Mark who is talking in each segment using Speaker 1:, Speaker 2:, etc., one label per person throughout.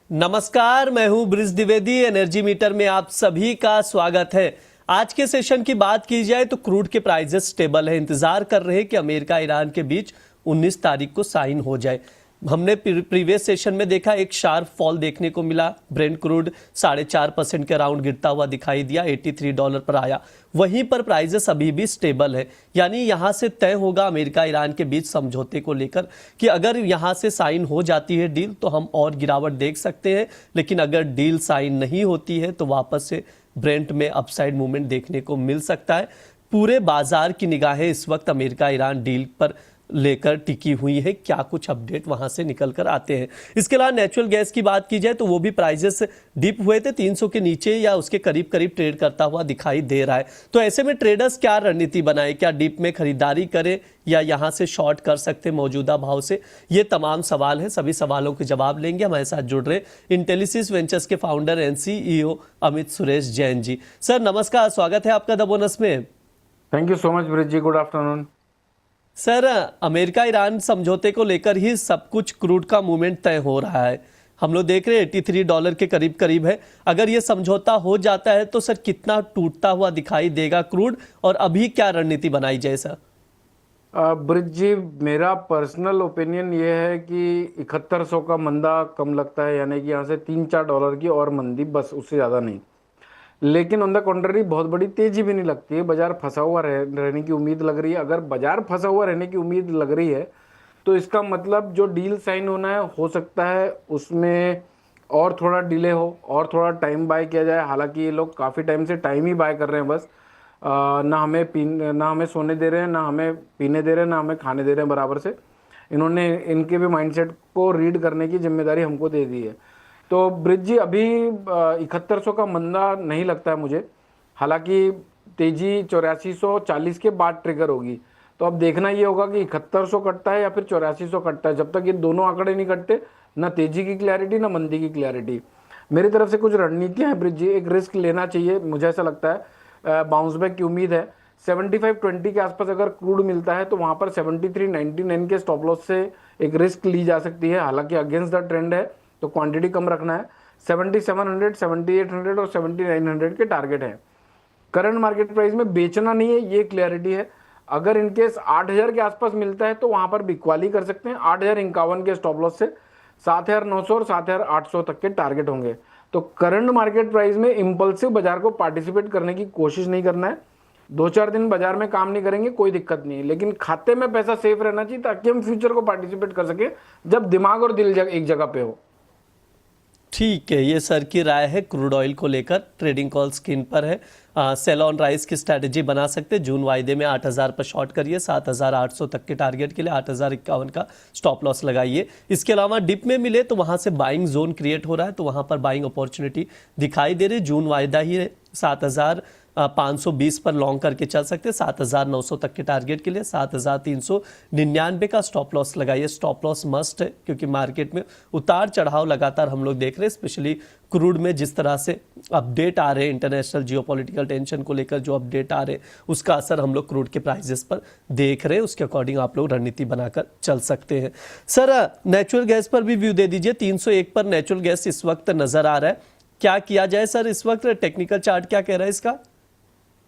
Speaker 1: नमस्कार, मैं हूं ब्रिज द्विवेदी। एनर्जी मीटर में आप सभी का स्वागत है। आज के सेशन की बात की जाए तो क्रूड के प्राइसेस स्टेबल है। इंतजार कर रहे हैं कि अमेरिका ईरान के बीच 19 तारीख को साइन हो जाए। हमने प्रीवियस सेशन में देखा एक शार्प फॉल देखने को मिला। ब्रेंट क्रूड 4.5% के अराउंड गिरता हुआ दिखाई दिया, $83 पर आया। वहीं पर प्राइसेस अभी भी स्टेबल है, यानी यहां से तय होगा अमेरिका ईरान के बीच समझौते को लेकर कि अगर यहां से साइन हो जाती है डील तो हम और गिरावट देख सकते हैं, लेकिन अगर डील साइन नहीं होती है तो वापस से ब्रेंट में अपसाइड मूवमेंट देखने को मिल सकता है। पूरे बाजार की निगाहें इस वक्त अमेरिका ईरान डील पर लेकर टिकी हुई है। क्या कुछ अपडेट वहां से निकल कर आते हैं। इसके अलावा नेचुरल गैस की बात की जाए तो वो भी प्राइसेस डिप हुए थे, 300 के नीचे या उसके करीब करीब ट्रेड करता हुआ दिखाई दे रहा है। तो ऐसे में ट्रेडर्स क्या रणनीति बनाए, क्या डिप में खरीदारी करें या यहां से शॉर्ट कर सकते मौजूदा भाव से, ये तमाम सवाल हैं। सभी सवालों के जवाब लेंगे। हमारे साथ जुड़ रहे इंटेलिसिस वेंचर्स के founder and CEO Amit Suresh Jain ji. Sir नमस्कार, स्वागत है आपका द बोनस में।
Speaker 2: Thank you so much Brij ji, good afternoon.
Speaker 1: Sir America Iran समझौते को लेकर ही सब कुछ क्रूड का मूवमेंट तय हो रहा है। हम लोग देख रहे हैं $83 के करीब करीब है। अगर ये समझौता हो जाता है तो सर कितना टूटता हुआ दिखाई देगा क्रूड, और अभी क्या रणनीति बनाई जाए सर?
Speaker 2: ब्रिज जी, मेरा पर्सनल ओपिनियन ये है कि 7100 का मंदा कम लगता है, यानी कि यहाँ से $3-4 की और मंदी, बस उससे ज़्यादा नहीं। लेकिन ऑन द कॉन्ट्ररी बहुत बड़ी तेजी भी नहीं लगती है। बाजार फंसा हुआ रहने की उम्मीद लग रही है। अगर बाजार फंसा हुआ रहने की उम्मीद लग रही है तो इसका मतलब जो डील साइन होना है, हो सकता है उसमें और थोड़ा डिले हो और थोड़ा टाइम बाय किया जाए। हालांकि ये लोग काफ़ी टाइम से टाइम ही बाय कर रहे हैं बस। ना हमें सोने दे रहे हैं, ना हमें पीने दे रहे हैं, ना हमें खाने दे रहे हैं बराबर से। इन्होंने इनके भी माइंडसेट को रीड करने की जिम्मेदारी हमको दे दी है। तो ब्रिज जी, अभी 7100 का मंदा नहीं लगता है मुझे। हालांकि तेजी 8440 के बाद ट्रिगर होगी। तो अब देखना ये होगा कि 7100 कटता है या फिर 8400 कटता है। जब तक ये दोनों आंकड़े नहीं कटते, ना तेजी की क्लैरिटी ना मंदी की क्लैरिटी। मेरी तरफ से कुछ रणनीतियां हैं ब्रिज जी। एक रिस्क लेना चाहिए, मुझे ऐसा लगता है। बाउंस बैक की उम्मीद है। 7520 के आसपास अगर क्रूड मिलता है तो वहां पर 7399 के स्टॉप लॉस से एक रिस्क ली जा सकती है। हालांकि अगेंस्ट द ट्रेंड है तो क्वांटिटी कम रखना है। 7700, 7800 और 7900 के टारगेट है। करंट मार्केट प्राइस में बेचना नहीं है, ये क्लियरिटी है। अगर इनकेस 8000 के आसपास मिलता है तो वहां पर बिकवाली कर सकते हैं। 8051 के स्टॉप लॉस से 7900 और 7800 तक के टारगेट होंगे। तो करंट मार्केट प्राइस में इंपल्सिव बाजार को पार्टिसिपेट करने की कोशिश नहीं करना है। 2-4 दिन बाजार में काम नहीं करेंगे कोई दिक्कत नहीं है, लेकिन खाते में पैसा सेफ रहना चाहिए ताकि हम फ्यूचर को पार्टिसिपेट कर सके जब दिमाग और दिल एक जगह पे हो।
Speaker 1: ठीक है, ये सर की राय है क्रूड ऑयल को लेकर। ट्रेडिंग कॉल स्क्रीन पर है। सेल ऑन राइस की स्ट्रैटेजी बना सकते हैं। जून वायदे में 8000 पर शॉर्ट करिए, 7800 तक के टारगेट के लिए 8051 का स्टॉप लॉस लगाइए। इसके अलावा डिप में मिले तो वहां से बाइंग जोन क्रिएट हो रहा है, तो वहां पर बाइंग अपॉर्चुनिटी दिखाई दे रही। जून वायदा ही है, 7520 पर लॉन्ग करके चल सकते हैं। 7900 तक के टारगेट के लिए 7399 का स्टॉप लॉस लगाइए। स्टॉप लॉस मस्ट है क्योंकि मार्केट में उतार चढ़ाव लगातार हम लोग देख रहे हैं, स्पेशली क्रूड में जिस तरह से अपडेट आ रहे हैं, इंटरनेशनल जियोपॉलिटिकल टेंशन को लेकर जो अपडेट आ रहे हैं उसका असर हम लोग क्रूड के प्राइसेस पर देख रहे हैं। उसके अकॉर्डिंग आप लोग रणनीति बनाकर चल सकते हैं। सर नेचुरल गैस पर भी व्यू दे दीजिए। 301 पर नेचुरल गैस इस वक्त नजर आ रहा है, क्या किया जाए सर इस वक्त? टेक्निकल चार्ट क्या कह रहा है इसका?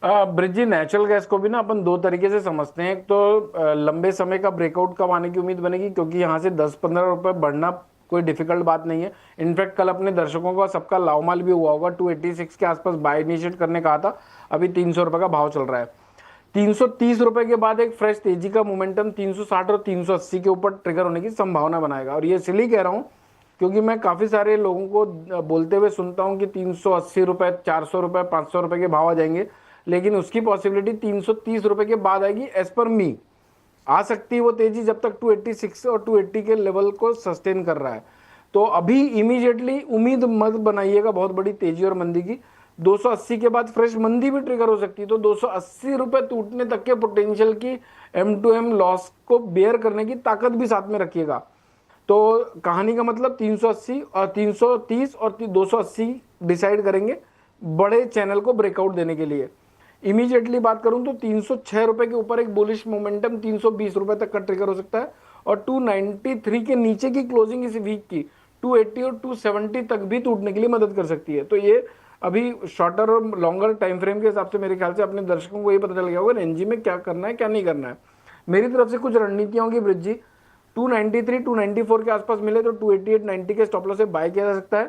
Speaker 2: ब्रिज जी, नेचुरल गैस को भी ना अपन दो तरीके से समझते हैं। एक तो लंबे समय का ब्रेकआउट कब आने की उम्मीद बनेगी, क्योंकि यहाँ से 10-15 रुपए बढ़ना कोई डिफिकल्ट बात नहीं है। इनफैक्ट कल अपने दर्शकों का सबका लावमाल भी हुआ होगा। 286 के आसपास बाय इनिशिएट करने कहा था, अभी 300 रुपए का भाव चल रहा है। 330 रुपए के बाद एक फ्रेश तेजी का मोमेंटम 360 और 380 के ऊपर ट्रिगर होने की संभावना बनाएगा। और ये इसलिए कह रहा हूँ क्योंकि मैं काफी सारे लोगों को बोलते हुए सुनता हूँ कि 380 रुपए, 400 रुपए, 500 रुपए के भाव आ जाएंगे, लेकिन उसकी पॉसिबिलिटी 330 रुपए के बाद आएगी। एज पर मी आ सकती है वो तेजी जब तक 286 और 280 के लेवल को सस्टेन कर रहा है। तो अभी इमीडिएटली उम्मीद मत बनाइएगा बहुत बड़ी तेजी और मंदी की। 280 के बाद फ्रेश मंदी भी ट्रिगर हो सकती है। तो 280 रुपए टूटने तक के पोटेंशियल की M2M लॉस को बेयर करने की ताकत भी साथ में रखिएगा। तो कहानी का मतलब 380 और 330 और 280 डिसाइड करेंगे बड़े चैनल को ब्रेकआउट देने के लिए। इमीडिएटली बात करूं तो 306 रुपए के ऊपर एक बुलिश मोमेंटम 320 रुपए तक का ट्रिगर हो सकता है। और 293 के नीचे की क्लोजिंग इस वीक की 280 और 270 तक भी टूटने के लिए मदद कर सकती है। तो ये अभी शॉर्टर और लॉन्गर टाइम फ्रेम के हिसाब से मेरे ख्याल से अपने दर्शकों को ये पता चल गया होगा एनजी में क्या करना है क्या नहीं करना है। मेरी तरफ से कुछ रणनीतियां होंगी ब्रिज जी। 293 294 के आसपास मिले तो 288 90 के स्टॉप लॉस से बाय किया जा सकता है।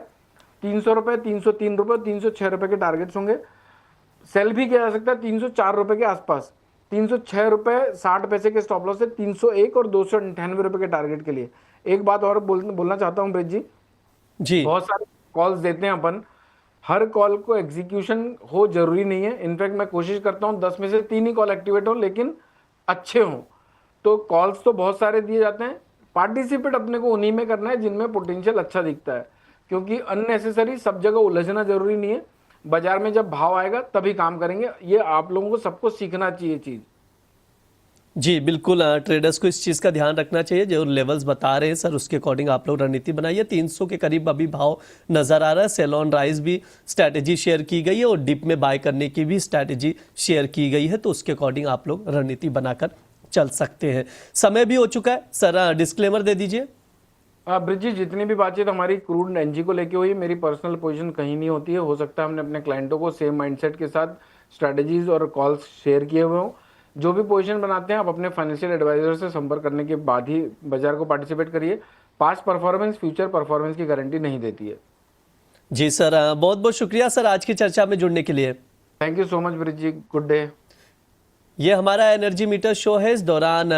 Speaker 2: 300 रुपए, 303 रुपए, 306 रुपए के टारगेट्स होंगे। सेल भी किया जा सकता है 304 रुपए के आसपास, 306 रुपए 60 पैसे के स्टॉप लॉस से 301 और 298 रुपए के टारगेट के लिए। एक बात और बोलना चाहता हूं ब्रिज जी,
Speaker 1: जी
Speaker 2: बहुत सारे कॉल्स देते हैं अपन, हर कॉल को एग्जीक्यूशन हो जरूरी नहीं है। इनफैक्ट मैं कोशिश करता हूं 10 में से 3 ही कॉल एक्टिवेट हो लेकिन अच्छे हों। तो कॉल्स तो बहुत सारे दिए जाते हैं, पार्टिसिपेट अपने को उन्हीं में करना है जिनमें पोटेंशियल अच्छा दिखता है, क्योंकि अननेसेसरी सब जगह उलझना जरूरी नहीं है। बाजार में जब भाव आएगा तभी काम करेंगे, ये आप लोगों को सबको सीखना चाहिए चीज।
Speaker 1: जी बिल्कुल, ट्रेडर्स को इस चीज़ का ध्यान रखना चाहिए, जो लेवल्स बता रहे हैं सर उसके अकॉर्डिंग आप लोग रणनीति बनाइए। 300 के करीब अभी भाव नजर आ रहा है। सेल ऑन राइज भी स्ट्रैटेजी शेयर की गई है और डिप में बाय करने की भी स्ट्रैटेजी शेयर की गई है, तो उसके अकॉर्डिंग आप लोग रणनीति बनाकर चल सकते हैं। समय भी हो चुका है सर, डिस्क्लेमर दे दीजिए।
Speaker 2: ब्रिज जी, जितनी भी बातचीत हमारी क्रूड एनजी को लेके हुई, मेरी पर्सनल पोजीशन कहीं नहीं होती है। हो सकता है हमने अपने क्लाइंटों को सेम माइंडसेट के साथ स्ट्रैटेजीज और कॉल्स शेयर किए हुए हों। जो भी पोजीशन बनाते हैं आप अपने फाइनेंशियल एडवाइजर से संपर्क करने के बाद ही बाजार को पार्टिसिपेट करिए। पास्ट परफॉर्मेंस फ्यूचर परफॉर्मेंस की गारंटी नहीं देती है।
Speaker 1: जी सर, बहुत बहुत शुक्रिया सर आज की चर्चा में जुड़ने के लिए।
Speaker 2: Thank you so much Brij ji, good day.
Speaker 1: ये हमारा एनर्जी मीटर शो है। इस दौरान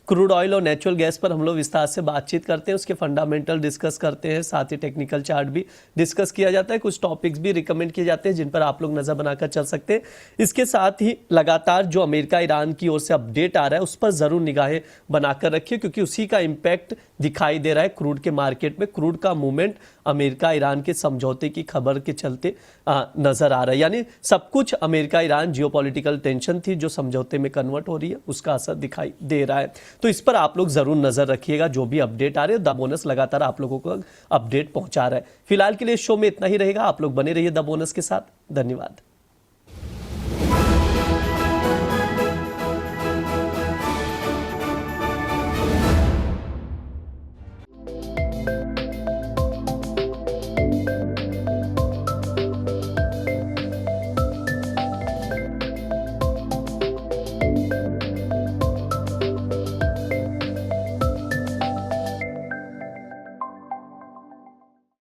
Speaker 1: क्रूड ऑयल और नेचुरल गैस पर हम लोग विस्तार से बातचीत करते हैं, उसके फंडामेंटल डिस्कस करते हैं, साथ ही टेक्निकल चार्ट भी डिस्कस किया जाता है। कुछ टॉपिक्स भी रिकमेंड किए जाते हैं जिन पर आप लोग नजर बनाकर चल सकते हैं। इसके साथ ही लगातार जो अमेरिका ईरान की ओर से अपडेट आ रहा है उस पर जरूर निगाहें बनाकर रखिए, क्योंकि उसी का इम्पैक्ट दिखाई दे रहा है क्रूड के मार्केट में। क्रूड का मूवमेंट अमेरिका ईरान के समझौते की खबर के चलते नजर आ रहा है, यानी सब कुछ अमेरिका ईरान जियोपॉलिटिकल टेंशन थी जो समझौते में कन्वर्ट हो रही है, उसका असर दिखाई दे रहा है। तो इस पर आप लोग जरूर नजर रखिएगा। जो भी अपडेट आ रहे हैं, द बोनस लगातार आप लोगों को अपडेट पहुंचा रहा है। फिलहाल के लिए शो में इतना ही रहेगा। आप लोग बने रहिए द बोनस के साथ। धन्यवाद।